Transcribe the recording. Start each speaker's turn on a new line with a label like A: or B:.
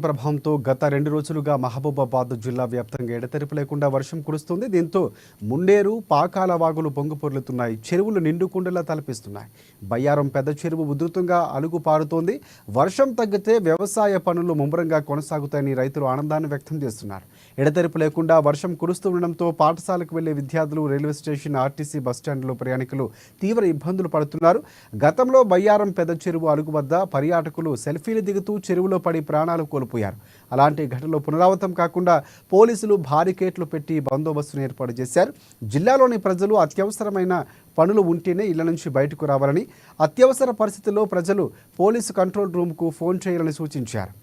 A: ప్రభావంతో గత 2 రోజులుగా మహబూబాబాద్ జిల్లా వ్యాప్తంగా ఎడతెరిపి లేకుండా వర్షం కురుస్తుంది. దీంతో ముండేరు, పాకాల వాగులు పొంగిపొర్లుతున్నాయి. చెరువులు నిండుకుండలా తలపిస్తున్నాయి. బయ్యారం పెద్ద చెరువు ఉధృతంగా అలుగు పారుతోంది. వర్షం తగ్గితే వ్యవసాయ పనులు ముమ్మరంగా కొనసాగుతాయని రైతులు ఆనందాన్ని వ్యక్తం చేస్తున్నారు. ఎడతెరిపి లేకుండా వర్షం కురుస్తుండటంతో పాఠశాలకు వెళ్లే విద్యార్థులు, రైల్వే స్టేషన్, ఆర్టీసీ బస్టాండ్లో ప్రయాణికులు తీవ్ర ఇబ్బందులు పడుతున్నారు. గతంలో బయ్యారం పెద్ద చెరువు అలుగు వద్ద పర్యాటకులు సెల్ఫీలు దిగుతూ చెరువులో పడి ప్రాణాలు కోల్పోయారు. అలాంటి ఘటనలు పునరావృతం కాకుండా పోలీసులు బారికేట్లు పెట్టి బందోబస్తును ఏర్పాటు చేశారు. జిల్లాలోని ప్రజలు అత్యవసరమైన పనులు ఉంటేనే ఇళ్ల నుంచి బయటకు రావాలని, అత్యవసర పరిస్థితుల్లో ప్రజలు పోలీసు కంట్రోల్ రూమ్కు ఫోన్ చేయాలని సూచించారు.